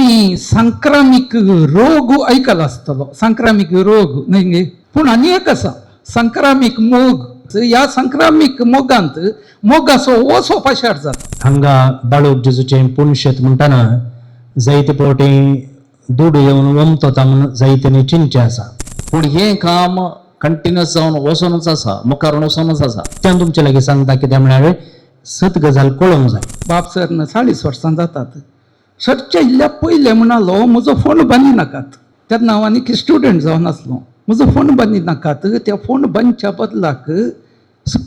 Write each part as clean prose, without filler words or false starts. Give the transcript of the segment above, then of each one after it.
तुम्ही संक्रामिक रोग ऐकला आसतलो, संक्रामिक रोग न्ही, पूण आनी एक आसा संक्रामिक मोग. ह्या संक्रामिक मोगांत मोगाचो ओसो पाशार जाता. हांगा बाळूक जेजूचें पुण्यशेत म्हणटाना जायते फावटी दूड येवन वमतोता म्हणून जायत्यांनी चिंचे आसा. पूण हें काम कंटिन्युअस जावन वचोनूच आसा, मुखार वचोनूच आसा. तें तुमचे लागीं सांगता कितें म्हळ्यार सत गजाल कळोवंक जाय. बाप सरन 40 वर्सां जातात. सरचे इल्ल्या पयले म्हणालो म्हजो फोन बांदी नाकात. तेन्ना हांव आनीक स्टुडंट जावन आसलो. म्हजो फोन बांदी नाकात, त्या फोन बंदच्या बदलाक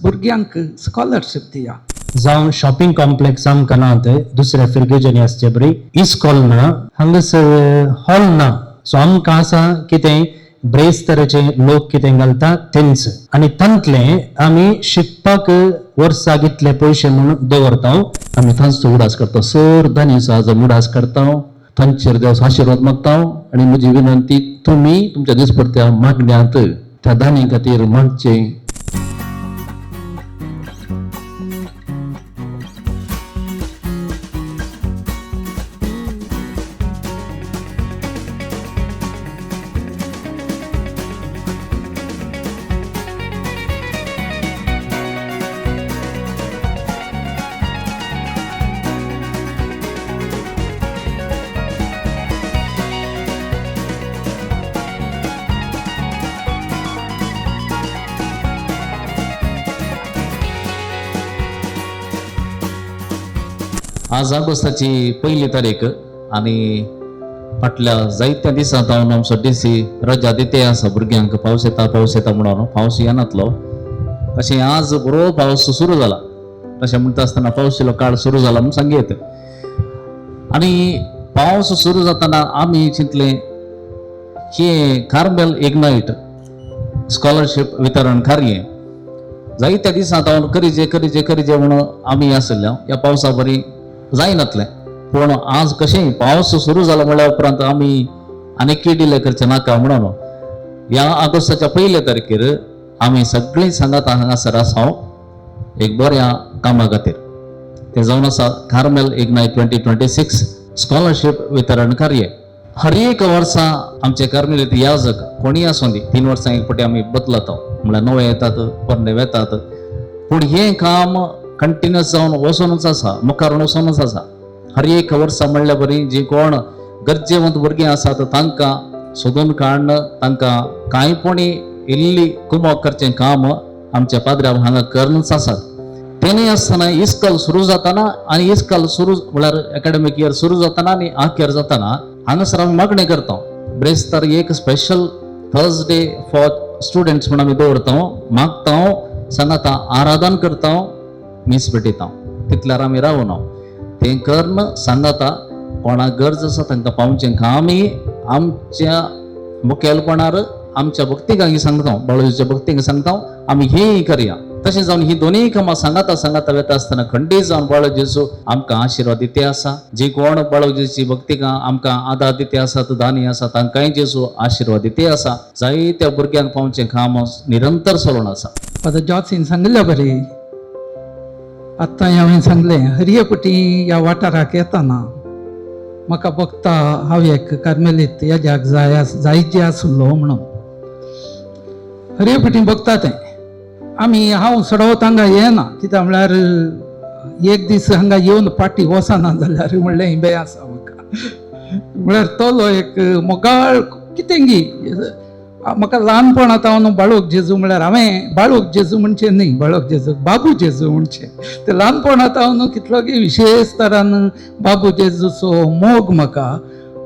भुरग्यांक स्कॉलरशीप दिया. जावं शॉपिंग कॉम्प्लेक्स आमकां नात, दुसऱ्या फिरगेजनी आसचे बरी इस्कॉल ना, हांगासर हॉल ना. सो आमकां आसा कितें ब्रेस तरेचे लोक कितें घालता तेंच, आनी तांतले आमी शिकपाक वर्साक इतले पयशे म्हणून दवरता. आमी थंयच उडास करता. सर दानिसा जो उडास करता थंयचेर देव आशिर्वाद मागता. आनी म्हजी विनंती, तुमी तुमच्या दिसपट्ट्या मागण्यांत त्या दानी खातीर मागचे. आज ऑगस्टाची 1 तारीख आणि फाटल्या जायत्या दिसांत हांव आमचो DC रजा दिते आसा भुरग्यांक. पावस येता म्हणून पावस येनातलो. अशें आज बरो पावस सुरू जाला. तशें म्हणटा आसतना पावसाचो काळ सुरू जाला म्हूण सांगयत. आनी पावस सुरू जाताना आमी चिंतलें की कार्मेल इग्नायट स्कॉलरशीप वितरण कार्य जायत्या दिसांत हांव करीजे म्हणून आमी आसल्या. ह्या पावसा बरी जायनातलें. पूण आज कशें पावस सुरू जाला म्हळ्या उपरांत आमी आनीक डिले करचे नाका म्हणून ह्या ऑगस्टाच्या 1 तारखेर आमी सगळीं सांगात हांगासर आसा एक बऱ्या कामा खातीर. तें जावन आसा कार्मेल इग्नायट 2026 स्कॉलरशीप वितरण कार्य. हर एक वर्सा आमचे कार्मेलीत याजक कोणी आसूं दी 3 वर्सां एक फावटी आमी बदलता. म्हळ्यार नवे येतात, पोरणे वेतात. पूण हें काम कंटिन्युअस जावन वचोनूच आसा, मुखार वचोनूच आसा. हर एक वर्सा म्हणल्या बरी जी कोण गरजेवंत भुरगीं आसात तांकां सोदून काडन तांकां कांयपणी इल्ली कुमक करचें काम आमच्या पाद्र्यां हांगा करनूच आसात. तेन्ना आसतना इस्कॉल सुरू जाताना आनी इस्कॉल सुरू म्हळ्यार एकाडेमीक इयर सुरू जाताना आनी आखेर जाताना हांगासर आमी मागणी करता. ब्रेस्तार एक स्पेशल थर्सडे फॉर स्टुडंट्स म्हणून आमी दवरता, मागता, सांगाता, आराधन करता, मीस भेटयता. तितल्यार आमी रावना. तें करन सांगाता कोणाक गरज आसा तांकां पावचें आमी आमच्या मुखेलपणान आमच्या भक्तिकांक सांगता, बाळूच्या भक्तीक सांगता आमी हें करया. तशें जावन ही दोनूय कामां सांगाता वेता आसतना खंडीत जावन बाळू जेजू आमकां आशिर्वाद दिते आसा. जी कोण बाळू जेजूची भक्तिकां आमकां आदार दिते आसात, दानी आसा, तांकांय जेजू आशिर्वाद दिते आसा. जायत्या भुरग्यांक पावचें काम निरंतर चलून आसा. फादर जॉर्जीन सांगल्या बरी. आत्तां हांवें सांगलें हरियपटी ह्या वाठाराक येताना म्हाका बघता हांव एक कार्मेलीत हेज्याक जायचे आसलो म्हणून. हरियपटी बघता तें आमी हांव सडवत हांगा येना, कित्याक म्हळ्यार एक दीस हांगा येवन फाटी वचना जाल्यार म्हणलें ही बे आसा म्हाका. म्हळ्यार तोलो एक मोगाळ कितें गी म्हाका ल्हानपणांत हांव बाळूक जेजू म्हळ्यार हांवें बाळूक जेजू म्हणचें न्ही, बाळूक जेजू बाबू जेजू म्हणचें. ते ल्हानपणांत हांव न्हू कितलो विशेश तरान बाबू जेजूचो मोग म्हाका.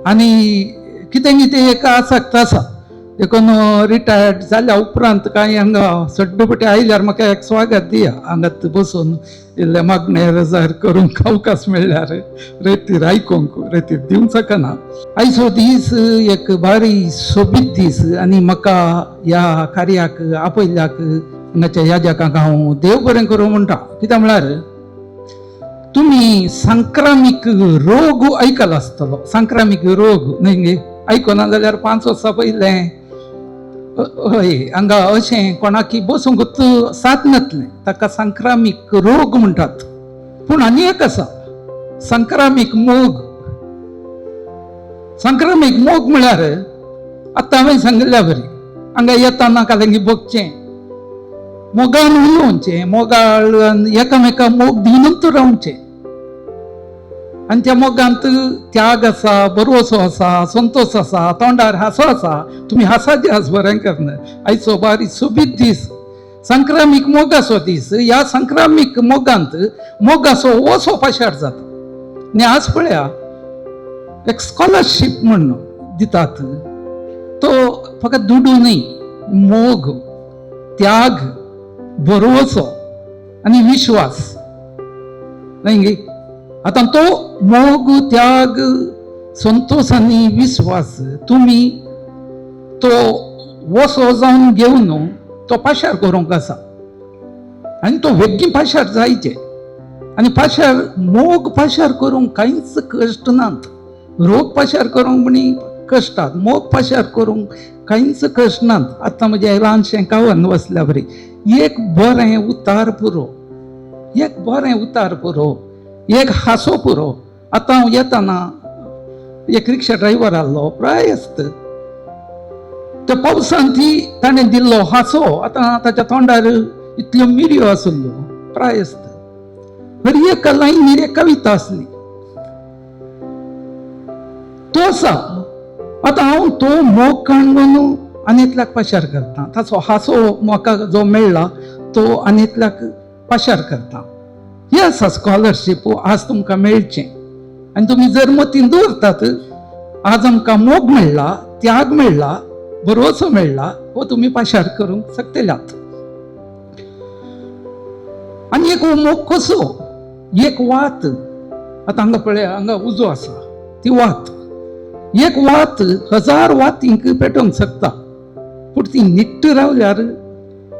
आनी कितें एक आसाक आसा देखून रिटायर्ड जाल्या उपरांत कांय हांगा सड्डपटी आयल्यार म्हाका एक स्वागत दिया. हांगात बसून इल्ले मागणे रजार करूंक अवकाश मेळ्ळ्यार रेतीर आयकूंक रेतीर दिवंक शकना. आयचो दीस एक भारी सोबीत दीस आनी म्हाका ह्या कार्याक आपयल्याक हांगाच्या याजकांक हांव देव बरें करूं म्हणटा. कित्याक म्हळ्यार तुमी संक्रामीक रोग ऐकला आसतलो. संक्रामीक रोग न्ही, आयकना जाल्यार 5 वर्सां पयलें हय हांगा अशें कोणाकी बसूंकूच साथ नातलें, ताका संक्रामीक रोग म्हणटात. पूण आनी एक आसा संक्रामीक मोग. संक्रमीक मोग म्हळ्यार आतां हांवें सांगिल्ल्या बरी हांगा येताना कालंगी बगचें, मोगान उलोवचें, मोगान एकामेका मोग दिवनूच रावचें. आनी त्या मोगांत त्याग आसा, बरोसो आसा, संतोष आसा, तोंडार हांसो आसा. तुमी हांसाचे हांस बरें करना. आयचो बारीक सोबीत दीस संक्रामीक मोगाचो दीस. ह्या संक्रामीक मोगांत मोगाचो ओसो पाशार जाता. आनी आज पळया एक स्कॉलरशीप म्हण दितात. तो फकत दुडू न्ही, मोग, त्याग, भरोसो आनी विश्वास न्ही. आतां तो मोग, त्याग, संतोष आनी विश्वास तुमी तो वसो जावन घेवन तो पाशार करूंक आसा. आनी तो वेगळी पाशार जायचे. आनी पाशार मोग पाशार करूंक कांयच कश्ट नात. रोग पाशार करूंक म्हणी कश्टात, मोग पाशार करूंक कांयच कश्ट नात. आतां म्हजें ल्हानशें कावन वसल्या बरी एक बरें उतार पुरो, एक बरें उतार पुरो, एक हांसो पुरो. आतां हांव येताना एक रिक्षा ड्रायव्हर आहलो प्रायस्त. त्या पावसांत ताणें दिल्लो हांसो आतां ताच्या तोंडार इतल्यो मिरयो आसल्यो प्रायस्त. हर एक लायनीर एक कविता आसली. तो आसा. आतां हांव तो मोग काणून आनीतल्याक पाशार करता. ताचो हांसो म्हाका जो मेळ्ळा तो आनीतल्याक पाशार करता. हे आसा स्कॉलरशीप. आज तुमकां मेळचें आनी तुमी जर मतीन दवरतात आज आमकां मोग मेळ्ळा, त्याग मेळ्ळा, भरोसो मेळ्ळा, हो तुमी पाशार करूंक शकतल्यात. आनी एक मोग कसो, एक वात. आतां हांगा पळया, हांगा उजो आसा ती वात. एक वात 1000 वातींक पेटोवंक शकता, पूण ती निट्ट रावल्यार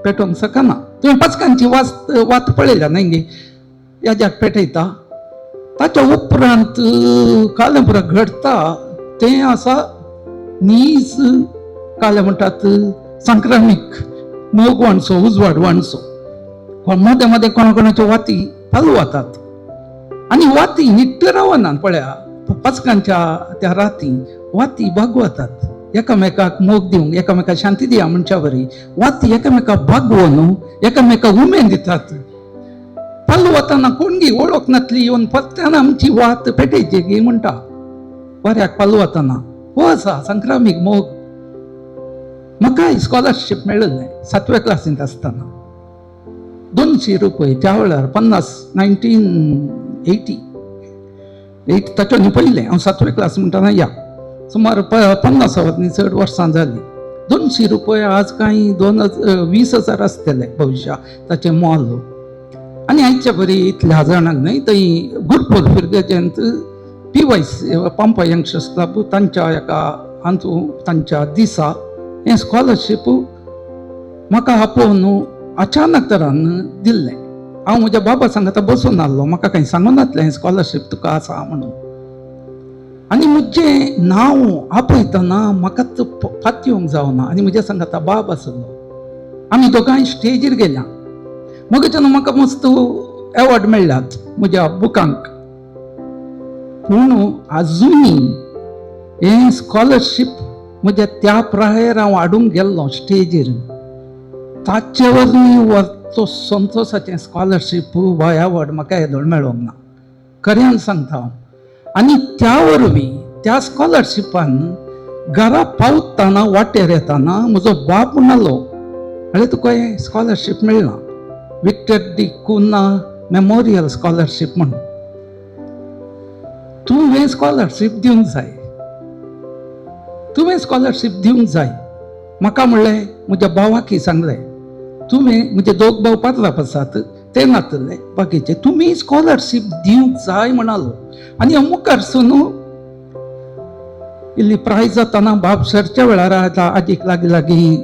पेटोवंक शकना. तुवें पाचकांची वात पळयल्या न्ही, हेज्याक पेटयता. ताच्या उपरांत कालेंपुरा घडता तें आसा नीज काले म्हणटात संक्रामीक मोग वाणसो, उजवाड वाणसो. मदें मदें कोणाकोणाच्यो वाती चालू वतात आनी वाती निट्ट रावनात. पळया पाचकांच्या त्या राती वाती भागवतात एकामेकाक मोग दिवंक, एकामेकाक शांती दिया म्हणच्या वरी वाती एकामेकाक भागवून एकामेकाक उमेद दितात. चालू वताना कोणगी वळख नातली येवन पत्त्यान आमची वात पेटयची गी म्हणटा बऱ्याक पालू वताना. हो आसा संक्रामीक मोग. म्हाका स्कॉलरशीप मेळिल्लें 7व्या क्लासींत आसतना. 200 रुपये त्या वेळार 50 1980 ताच्या न्ही पयलें. हांव 7वे क्लास म्हणटाना या सुमार 50 चड वर्सां जालीं. 200 रुपये आज कांय 20,000 आसतले भविश्या ताचें मोल. आनी आयच्या बरी इतल्या जाणांक न्हय थंय गुरपूर फिरगेजेंत PYC पंपा यंगस्टर्स क्लब तांच्या एका हातूं तांच्या दिसा हें स्कॉलरशीप म्हाका आपोवन अचानक तरान दिल्लें. हांव म्हज्या बाबा सांगाता बसून आहलो. म्हाका कांय सांगूं नासलें हें स्कॉलरशीप तुका आसा म्हणून. आनी म्हजें नांव आपयतना म्हाकाच फात्योवंक जावना. आनी म्हज्या सांगाता बाब आसलो. आमी दोगांय स्टेजीर गेल्या. मगच्यान म्हाका मस्त एवॉर्ड मेळ्ळ्यात म्हज्या बुकांक. पूण आजुनी हें स्कॉलरशीप म्हज्या त्या प्रायर हांव हाडूंक गेल्लो स्टेजीर ताचे वरवीं तो संतोशाचें स्कॉलरशीप वा एवॉर्ड म्हाका येदोळ मेळोंक ना. खऱ्यान सांगता हांव. आनी त्या वरवीं त्या स्कॉलरशिपान घरा पावतना वाटेर येताना म्हजो बाप म्हणलो अरे तुका हें स्कॉलरशीप मेळ्ळां, विक्टर डी कुन्ना मेमोरियल स्कॉलरशीप म्हणून. तुवें स्कॉलरशीप दिवंक जाय, तुवें स्कॉलरशीप दिवंक जाय. म्हाका म्हणलें, म्हज्या भावाकय सांगलें तुवें, म्हणजे 2 भाव पात्राप आसात ते नातले बाकीचे, तुमी स्कॉलरशीप दिवंक जाय म्हणालो. आनी हांव मुखारसून इल्ली प्रायज जाताना बाब सरच्या वेळार आजीक लागीं लागीं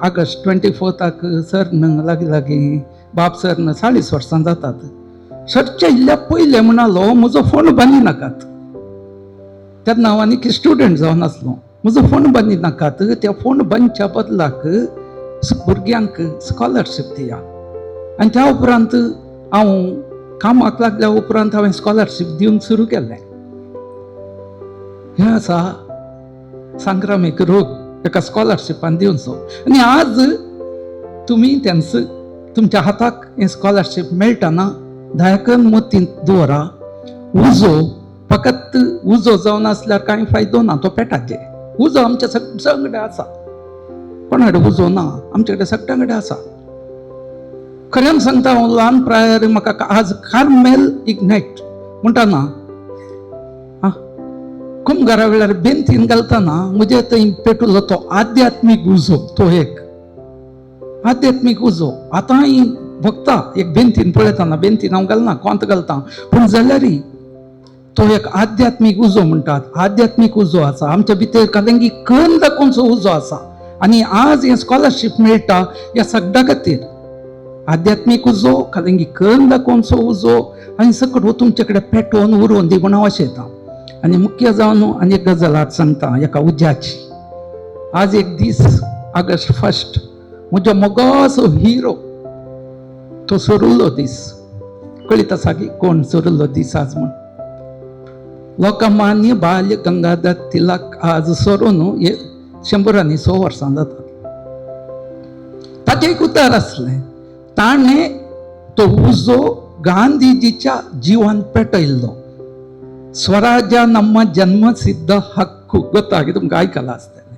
ऑगस्ट 24क सरन लागीं लागीं बाब सरन 40 वर्सां जातात. सरच्या इल्ल्या पयलें म्हणालो म्हजो फोन बांदी नाकात. तेन्ना हांव आनीक स्टुडंट जावन आसलो. म्हजो फोन बांदी नाकात, त्या फोन बांदच्या बदलाक भुरग्यांक स्कॉलरशीप दिया. आनी त्या उपरांत हांव कामाक लागल्या उपरांत हांवें स्कॉलरशीप दिवंक सुरू केलें. हे आसा संक्रामीक रोग ताका स्कॉलरशिपान दिवचो. आनी आज तुमी त्यांचं तुमच्या हाताक हे स्कॉलरशीप मेळटना दयाकन मतीन दवरा. उजो फकत उजो जावन आसल्यार कांय फायदो ना, तो पेटाचे. उजो आमच्या सगळ्या आसा, कोणा कडेन उजो ना, आमचे कडेन सगळ्या कडेन आसा. खरें सांगता हांव ल्हान प्रायर म्हाका आज कार्मेल इग्नायट म्हणटा ना, कुंभगारा वेळार बेंतीन घालतना म्हजे थंय पेटलो तो आध्यात्मीक उजो. तो एक आध्यात्मीक उजो. आतां भोगता एक बेंतीन पळयतना, बेंतीन हांव घालना, कोंत घालता, पूण जाल्यारय तो एक आध्यात्मीक उजो म्हणटात. आध्यात्मीक उजो आसा आमच्या भितर, कलंगी करून दाखोवचो उजो आसा. आनी आज हे स्कॉलरशीप मेळटा ह्या सगळ्या खातीर. आध्यात्मीक उजो, कलंगी करून दाखोवचो उजो, आनी सकट तुमचे कडेन पेटोवन उरोवन दी म्हण हांव आशेता. आनी मुख्य जावन आनी एक गजाल आज सांगता एका उज्याची. आज एक दीस ऑगस्ट 1 म्हजो मोगोसो हिरो तो सोरुल्लो दीस. कळीत आसा की कोण सोरुल्लो दीस आज म्हण? लोकमान्य बाल गंगाधर तिलक आज सोरून 106 वर्सां जातात. ताचें एक उतर आसलें, ताणें तो उजो गांधीजीच्या जिवान पेटयल्लो. स्वराज्य नम्म जन्मसिद्ध हक्कू, गोता की तुमकां आयकलां आसतलें.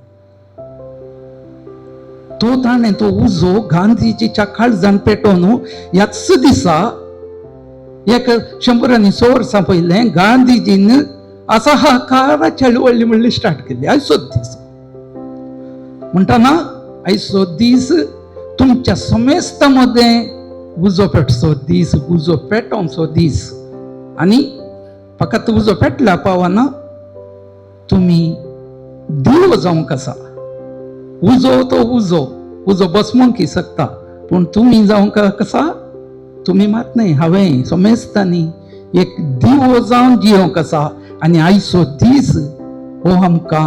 तो ताणें तो उजो गांधीजीच्या काळजान पेटोवन ह्याच दिसा 106 वर्सां पयलें गांधीजीन असहकार चळवळी म्हणली स्टार्ट केली. आयचो दीस म्हणटाना आयचो दीस तुमच्या समेस्त मध्ये उजो पेटचो दीस, उजो पेटोवचो दीस. आनी फकत उजो पेटल्या पावना, तुम्ही दिव जावंक आसा. उजो तो उजो, उजो बसमूंक शकता, पूण तुम्ही जावंक कसा? तुम्ही मात नाही, हांवें समेस्तांनी एक दिवो जावन जियोंक आसा. आनी आयचो दीस हो आमकां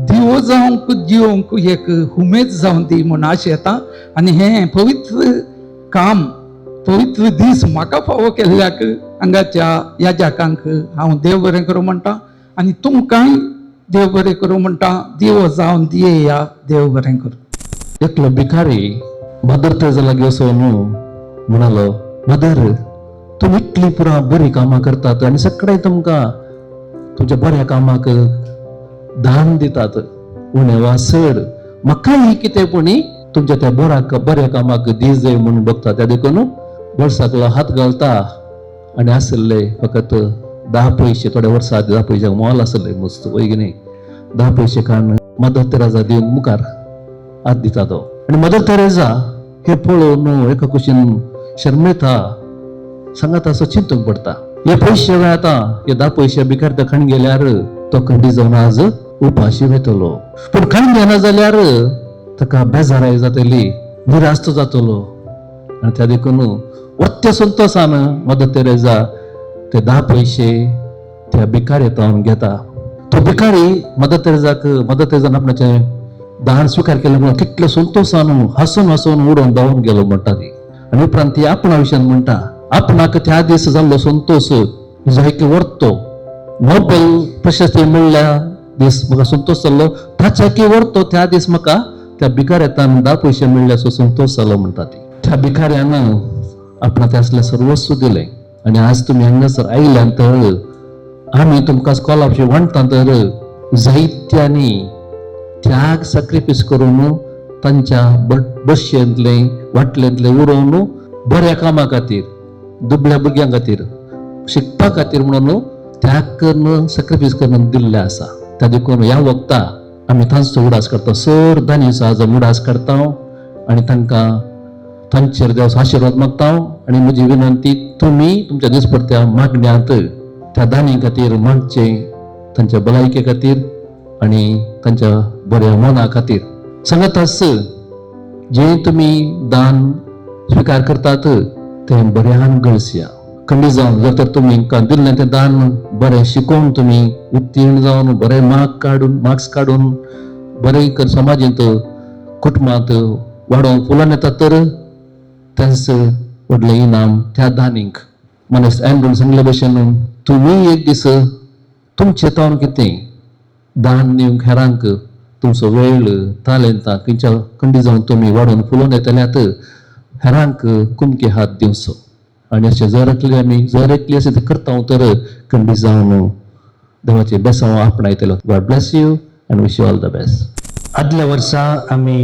दिवो जावंक जियोंक एक उमेद जावन दी म्हूण आशेता. आनी हें पवित्र काम, पवित्र दीस म्हाका फावो केल्ल्याक हांगाच्या याजकांक हांव देव बरें करूं म्हणटा. आनी तुमकांय देव बरें करूं म्हणटा. दिवो जावन दियेया, देव बरें करूं. एकलो भिकारी मदर तेरेसा लागीं वचून म्हणालो, मदर तुमी इतली पुरा बरी कामां करतात आनी सगळे तुमकां तुमच्या बऱ्या कामाक दान दितात, उणें वा चड, म्हाकाय कितेंपणी तुमच्या त्या बऱ्या कामाक दी जाय म्हणून बघता. त्या देखून वर्साकलो हात घालता आनी आसले फकत 10 पयशे. थोड्या वर्सां आदी 10 पयशांक मोल आसले मस्त वैगणी. 10 पयशे कान मदर तेरेसा दिवंक मुखार हात दिता तो. आनी मदर तेरेसा हे पळोवन एका कुशीन शर्मेता, सांगाता असो चिंतूंक पडटा. हे पयशे आतां हे 10 पयशे भिकार ते खण गेल्यार तो खंडी जावन आज उपाशी वयतलो. पूण खण घेना जाल्यार ताका बेजाराय जातली, निरास्त जातलो. आनी त्या देखून वत्या संतोषान मदर तेरेसा ते 10 पयशे त्या भिकारेतावन घेता. तो भिकारी मदर तेरेसान आपणाचें दान स्वीकार केलें म्हणून कितले संतोषान हसून हसून उडोवन धांवून गेलो म्हणटा ती. आनी उपरांत ती आपणा विशयान म्हणटा, आपणाक त्या दीस जाल्लो संतोष म्हजो एक वर्तो नोबेल प्रशस्ती मेळ्ळ्या दीस म्हाका संतोष जाल्लो, ताच्या वर्तो त्या दीस म्हाका त्या भिकाऱ्यान 10 पयशे मेळ्ळ्याचो संतोष जालो म्हणटा ती. त्या भिकाऱ्यान आपणाक ते असलें सर्वस्व दिलें. आनी आज तुमी हांगासर आयल्यान तर आमी तुमकां स्कॉलरशीप वांटता तर जायत्यांनी त्याग सॅक्रिफायस करून तांच्या बसयेंतले वाटलेंतले उडोवन बऱ्या कामा खातीर, दुबळ्या भुरग्यां खातीर, शिकपा खातीर म्हणून त्याग करून सॅक्रिफायस करून दिल्ले आसा. त्या देखून ह्या वक्ता आमी तांचो उडास करता, सर दानिचो आज उडास करता आनी तांकां तांचेर देवाचो आशिर्वाद मागता. आनी म्हजी विनंती, तुमी तुमच्या दिसपट्ट्या मागण्यांत त्या दानी खातीर मागचे, तांच्या भलायके खातीर आनी तांच्या बऱ्या मना खातीर. सांगत आस जे तुमी दान स्विकार करतात तें बऱ्यान गळसया. खंडी जावन जर तर तुमी दिल्लें तें दान बरें शिकोवन तुमी उत्तीर्ण जावन बरे मार्क्स काडून बरें समाजींत कुटुंबांत वाडोवंक फुलान येतात तर तांचें व्हडलें इनाम त्या दानीक. मनीस एंड्रून सांगले भशेन तुमी एक दीस तुमचें तावन कितें दान दिवंक हेरांक तुमचो वेळ तालेंता खंयच्या खंडी जावन तुमी वाडोवन फुलोवन येतल्यात हेरांक कुमके हात दिवचो आनी अशें जर एकली अशें ते करता तर खंडी जावन देवाचे बेसांव आपणायतलो. God bless you and wish you all the best. आदल्या वर्सा आमी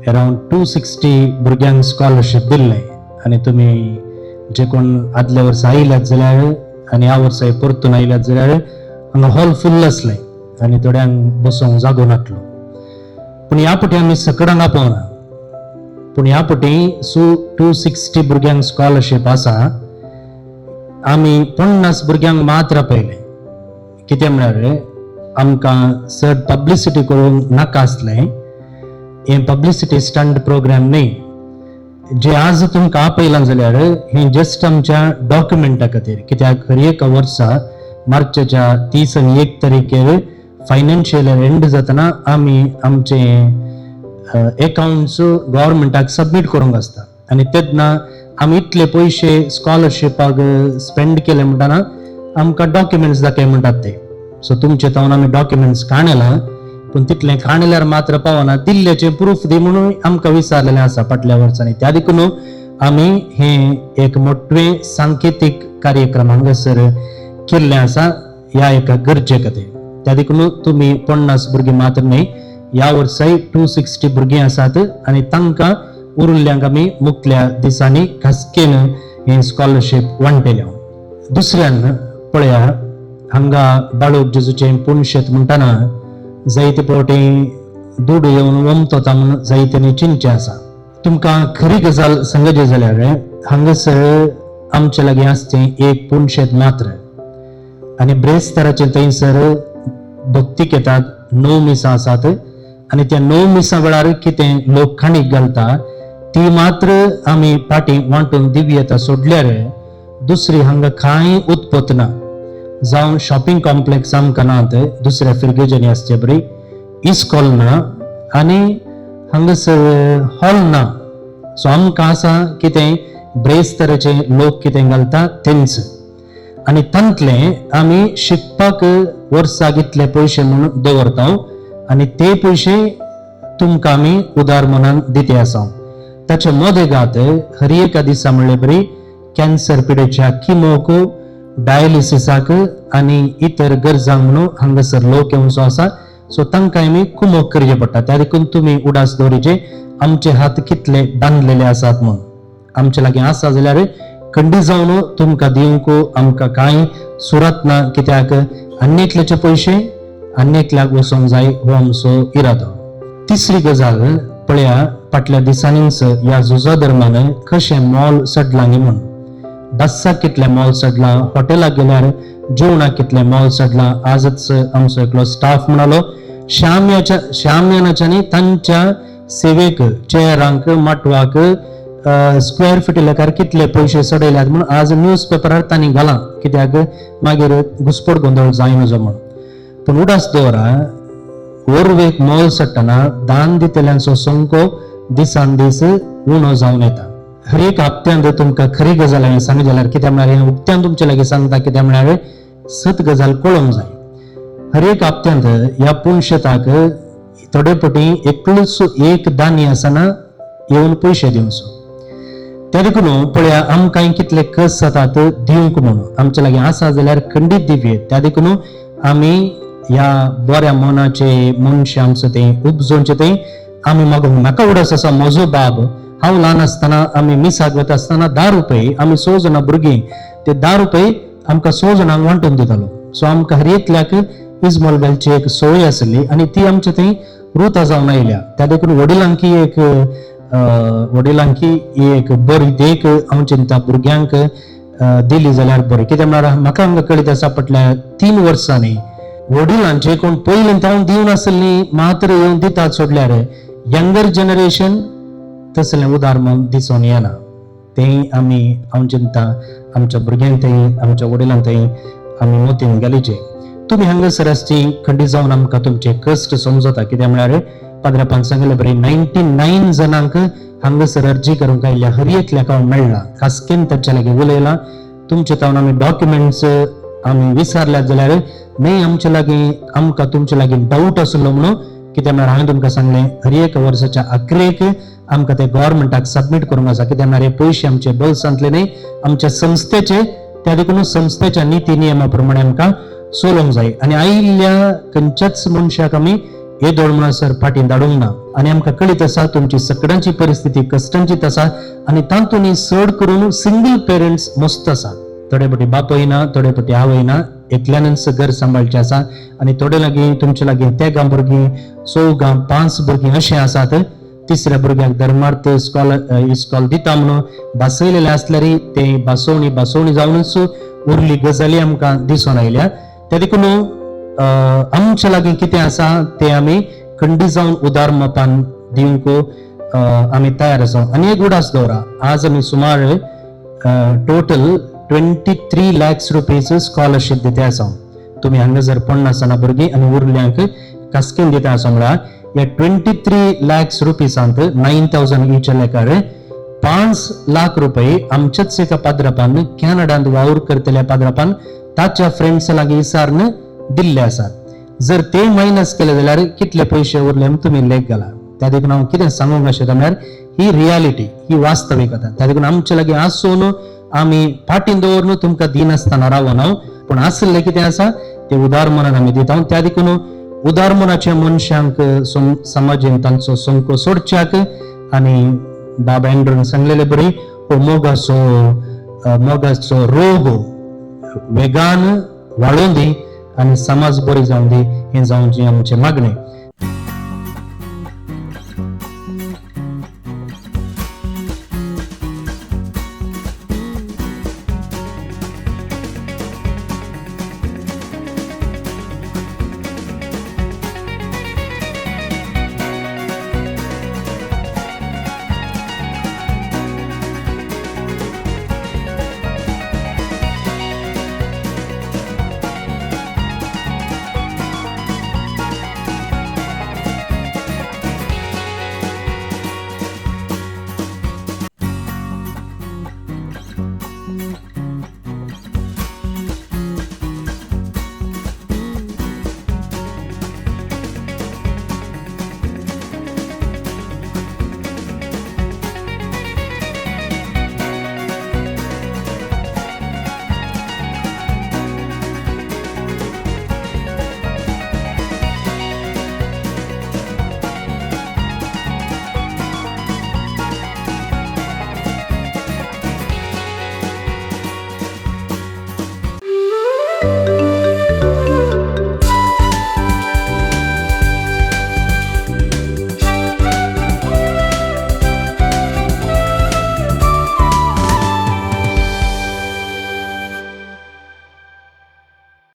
अरावंड 260 भुरग्यांक स्कॉलरशीप दिल्ले आनी तुमी जे कोण आदल्या वर्सा आयल्यात जाल्यार आनी ह्या वर्सा परतून आयल्यात जाल्यार हांगा हॉल फुल्ल आसलें आनी थोड्यांक बसोंक जागो नासलो. पूण ह्या फावटी आमी सकडांक आपोवना. पूण ह्या फावटी 260 भुरग्यांक स्कॉलरशीप आसा. आमी 50 भुरग्यांक मात्र आपयले. कितें म्हळ्यार आमकां चड पब्लिसिटी करूंक नाका आसलें. हें पब्लिसिटी स्टंट प्रोग्राम न्ही. जे आज तुमकां आपयलां जाल्यार हें जस्ट आमच्या डॉक्युमेंटा खातीर. कित्याक हर एक वर्सा मार्चाच्या 30 आनी 1 तारीखेर फायनान्शियल एंड जातना आमी आमचे अकाउंट्स गव्हर्मेंटाक सबमीट करूंक आसता आनी तेन्ना आमी इतले पयशे स्कॉलरशिपाक स्पेंड केले म्हणटना आमकां डॉक्युमेंट्स दाखय म्हणटात ते. सो तुमचे तावन आमी डॉक्युमेंट्स काणयला पूण तितलें काणल्यार मात्र पावना. दिल्ल्याचे प्रूफ दी म्हणून आमकां विचारलेलें आसा फाटल्या वर्सांनी. त्या देखून आमी हें एक मोठें सांकेतीक कार्यक्रम हांगासर केल्लें आसा ह्या एका गरजे खातीर. त्या देखून तुमी 50 भुरगीं मात्र न्ही, ह्या वर्साय 260 भुरगीं आसात आनी तांकां उरिल्ल्यांक आमी मुखल्या दिसांनी खासकेन हें स्कॉलरशीप वांटयल्या. दुसऱ्यान पळया हांगा बाळूक जेजूचें पुणशेत म्हणटना जायते फावटी दूड येवन वमतोता म्हणून जायत्यांनी चिंतचे आसा. तुमकां खरी गजाल सांगचे जाल्यार हांगासर आमचे लागीं आसचें एक पुणशेत मात्र आनी ब्रेस्ताराचे थंयसर भक्तीक येतात 9 मिसां आसात आनी त्या 9 मिसां वेळार कितें लोक खाणीक घालता ती मात्र आमी फाटीं वांटून दिवी येता. सोडल्यार दुसरी हांगा कांय उत्पत्त ना. जावं शॉपिंग कॉम्प्लेक्स आमकां नात, दुसऱ्या फिरगेजनी आसचे बरी इस्कॉल ना आनी हांगासर हॉल ना. सो आमकां आसा कितें ब्रेस्ताराचे लोक कितें घालता तेंच आनी तांतले आमी शिकपाक वर्साक इतले पयशे म्हणून दवरता आनी ते पयशे तुमकां आमी उदार मनान दिते आसा. ताच्या मोदेगात हर एका दिसा म्हणले बरी कॅन्सर पिडेच्या किमोक डायलिसिसाक आनी इतर गरजांक म्हणून हांगासर लोक येवचो आसा. सो तांकां आमी कुमोक करचे पडटा. त्या देखून तुमी उडास दवरीचे आमचे हात कितले बांदलेले आसात म्हणून. आमचे लागीं आसा जाल्यार खंडी जावन तुमकां दिवंक आमकां कांय सुरत ना. कित्याक अन्येकल्याचे पयशे अन्येकल्याक वचोंक जाय हो आमचो इरादो. तिसरी गजाल पळया फाटल्या दिसांनीच ह्या झुजा धर्मान कशें मोल सडलां न्ही म्हणून. बस्साक कितले मोल सडला, हॉटेलाक गेल्यार जेवणाक कितले मोल सडला. आजच आमचो एकलो स्टाफ म्हणालो शाम्यानाच्यानी तांच्या सेवेक चेअरांक माटवाक स्क्वेअर फीट लेखार कितले पयशे सडयल्यात म्हणून आज न्यूज पेपरार तांणी घालां. कित्याक मागीर घुसपट गोंधळ जाय नजो म्हणून. पूण उडास दवरा ओरवेक मोल सडटना दान दितल्यांचो संको दिसान दीस उणो जावन येता. हर एक हप्त्यांत तुमकां खरी गजाल हांवें सांगलें जाल्यार कित्याक म्हळ्यार हें उक्त्यान तुमचे लागीं सांगता. कित्याक म्हळ्यार सत गजाल कळोवंक जाय. हर एक हप्त्यांत ह्या पुणशेताक थोडे फावटी एकलोच एक दानी आसना येवन पयशे दिवचो. त्या देखून पळया आमकां कितले कस जातात दिवंक म्हणून. आमचे लागीं आसा जाल्यार खंडीत दिव्ये. त्या देखून आमी ह्या बऱ्या मनाचे मनशे आमचो तें उपजोवचे तें आमी मागूंक नाका. उडस आसा म्हजो बाब हांव ल्हान आसतना आमी मिसाक वता आसतना 10 रुपये आमी 6 जाणां भुरगीं ते 10 रुपये आमकां 6 जाणांक वांटून दितालो. सो आमकां हर एकल्याक इजमोल घालची एक संवय आसली आनी ती आमच्या थंय रुता जावन आयल्या. त्या देखून वडिलांकी एक बरी देख हांव चिंता भुरग्यांक दिली जाल्यार बरी. कित्याक म्हळ्यार म्हाका हांगा कळीत आसा फाटल्या 3 वर्सांनी वडिलांचे कोण पयलीं हांव दिवन आसली मात्र येवन दितात. सोडल्यार यंगर जनरेशन तसलें उदार मन दिसून येना. तें आमी हांव चिंता आमच्या भुरग्यांक थंय आमच्या वडिलांक थंय आमी मोतीन घालीचे. तुमी हांगासर आसची खंडी जावन आमकां तुमचे कश्ट समजता. कित्याक म्हळ्यार पाद्रापान सांगले बरें 99 जणांक हांगासर अर्जी करूंक आयिल्ल्या हर एकल्याक हांव मेळ्ळां. खासकेन तांच्या लागीं उलयलां. तुमचे तावन आमी डॉक्युमेंट्स आम्ही विसरल्यात जाल्यार नाही आमचे लागीं आमकां तुमचे लागीं डाऊट आसलो म्हणून कित्याक म्हळ्यार हांवें तुमकां सांगलें हर एक वर्साच्या अखेरेक आमकां ते गव्हर्मेंटाक सबमीट करूंक आसा कित्याक म्हळ्यार हे पयशे आमचे बल्सांतले न्ही आमच्या संस्थेचे त्या देखून संस्थेच्या निती नियमा प्रमाणे आमकां चलोवंक जाय आनी आयिल्ल्या खंयच्याच मनशाक आमी हे दोड म्हणसर फाटीं धाडूंक ना आनी आमकां कळीत आसा तुमची सगळ्यांची परिस्थिती कश्टांचीच आसा आनी तातूंत चड करून सिंगल पेरंट्स मस्त आसा थोडे फाटी बापूय ना थोडे फाटी आवय ना एकल्यानच घर सांबाळचे आसा आनी थोडे लागीं तुमचे लागीं तेगा भुरगीं 4-5 भुरगीं अशें आसात तिसऱ्या भुरग्याक धर्मार्थ इस्कॉल दिता म्हणून बसयलेले आसल्यार ते बसवणी जावनच उरली गजाली आमकां दिसून आयल्या त्या देखून आमच्या लागीं कितें आसा ते आमी खंडी जावन उदार मोपान दिवंक आमी तयार आसा आनी एक उडास दवरा आज आमी सुमार टोटल 23 lakhs रुपीज स्कॉलरशीप दिते आसा तुम्ही हांगा जर 50 भुरगीं आनी उरल्यांक कास्कीन दिता आसा म्हळ्यार या 23 lakhs रुपीसांत 9,000 ईच लेखार 5 लाख रुपये आमच्याच एका पाद्रपान कॅनडांत वावर करतल्या पाद्रपान ताच्या फ्रेंड्स लागीं इसारन दिल्ले आसात जर ते मायनस केले जाल्यार कितले पयशे उरले तुम्ही लेख घाला त्या देखून हांव कितें सांगूंक आशिल्लें म्हळ्यार ही रियालिटी ही वास्तविकता त्या देखून आमचे लागीं आसून आमी फाटीं दवरून तुमकां दिनासतना रावना पूण आसले कितें आसा ते उदार मनान आमी दिता त्या देखून उदार मनाच्या मनशांक समाजीन तांचो संको सोडच्याक आनी बाबा एंड्रोन सांगलेले बरी हो मोगाचो रोग वेगान वाडोवन दी आनी समाज बरी जावन दी हे जावची आमचे मागणे